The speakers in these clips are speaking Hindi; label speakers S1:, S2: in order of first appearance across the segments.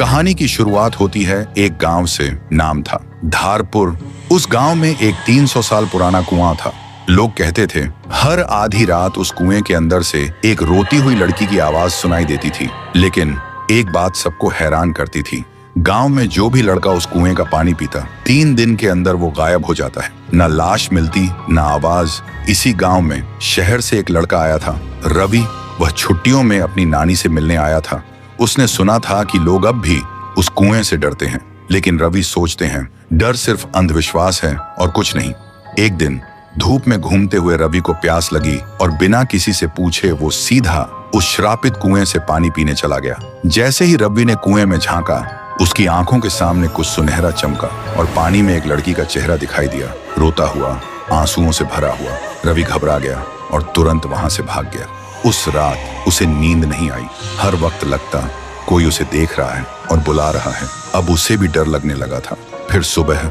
S1: कहानी की शुरुआत होती है एक गांव से। नाम था धारपुर। उस गांव में एक 300 साल पुराना कुआं था। लोग कहते थे हर आधी रात उस कुएं के अंदर से एक रोती हुई लड़की की आवाज सुनाई देती थी। लेकिन एक बात सबको हैरान करती थी, गांव में जो भी लड़का उस कुएं का पानी पीता 3 दिन के अंदर वो गायब हो जाता है। न लाश मिलती न आवाज। इसी गांव में शहर से एक लड़का आया था, रवि। वह छुट्टियों में अपनी नानी से मिलने आया था। उसने सुना था कि लोग अब भी उस कुएं से डरते हैं, लेकिन रवि सोचते हैं डर सिर्फ अंधविश्वास है और कुछ नहीं। एक दिन धूप में घूमते हुए रवि को प्यास लगी और बिना किसी से पूछे वो सीधा उस श्रापित कुएं से पानी पीने चला गया। जैसे ही रवि ने कुएं में झांका, उसकी आंखों के सामने कुछ सुनहरा चमका और पानी में एक लड़की का चेहरा दिखाई दिया, रोता हुआ, आंसुओं से भरा हुआ। रवि घबरा गया और तुरंत वहां से भाग गया। उस रात उसे नींद नहीं आई। हर वक्त लगता कोई उसे देख रहा है और बुला रहा है। अब उसे भी डर लगने लगा था। फिर सुबह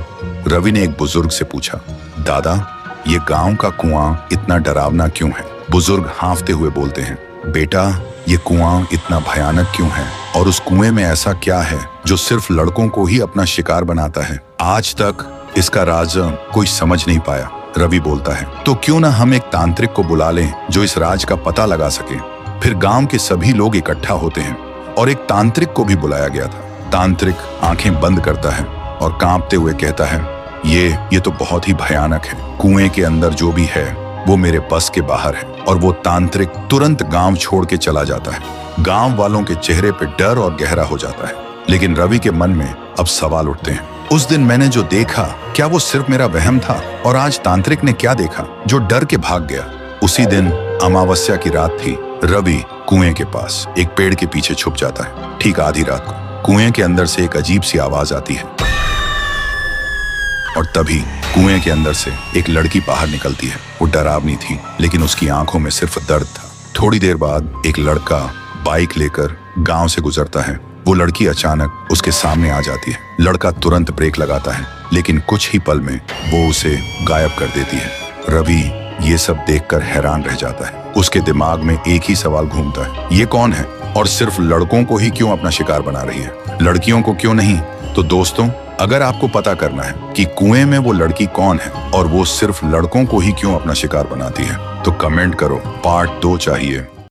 S1: रवि ने एक बुजुर्ग से पूछा, दादा, ये गांव का कुआं इतना डरावना क्यों है? बुजुर्ग हाँफते हुए बोलते हैं, बेटा, ये कुआं इतना भयानक क्यों है और उस कुएं में ऐसा क्या है जो सिर्फ लड़कों को ही अपना शिकार बनाता है? आज तक इसका राज कोई समझ नहीं पाया। रवि बोलता है, तो क्यों ना हम एक तांत्रिक को बुला लें जो इस राज का पता लगा सके। फिर गांव के सभी लोग इकट्ठा होते हैं और एक तांत्रिक को भी बुलाया गया था। तांत्रिक आंखें बंद करता है और कांपते हुए कहता है, ये तो बहुत ही भयानक है। कुएं के अंदर जो भी है वो मेरे बस के बाहर है। और वो तांत्रिक तुरंत गांव छोड़ के चला जाता है। गांव वालों के चेहरे पे डर और गहरा हो जाता है। लेकिन रवि के मन में अब सवाल उठते हैं, उस दिन मैंने जो देखा, क्या वो सिर्फ मेरा वहम था? और आज तांत्रिक ने क्या देखा जो डर के भाग गया? उसी दिन अमावस्या की रात थी। रवि कुएं के पास एक पेड़ के पीछे छुप जाता है। ठीक आधी रात को कुएं के अंदर से एक अजीब सी आवाज आती है और तभी कुएं के अंदर से एक लड़की बाहर निकलती है। वो डरावनी थी, लेकिन उसकी आंखों में सिर्फ दर्द था। थोड़ी देर बाद एक लड़का बाइक लेकर गांव से गुजरता है। वो लड़की अचानक उसके सामने आ जाती है। लड़का तुरंत ब्रेक लगाता है, लेकिन कुछ ही पल में वो उसे गायब कर देती है। रवि ये सब देखकर हैरान रह जाता है। उसके दिमाग में एक ही सवाल घूमता है, ये कौन है और सिर्फ लड़कों को ही क्यों अपना शिकार बना रही है, लड़कियों को क्यों नहीं? तो दोस्तों, अगर आपको पता करना है कि कुएं में वो लड़की कौन है और वो सिर्फ लड़कों को ही क्यों अपना शिकार बनाती है, तो कमेंट करो, पार्ट 2 चाहिए।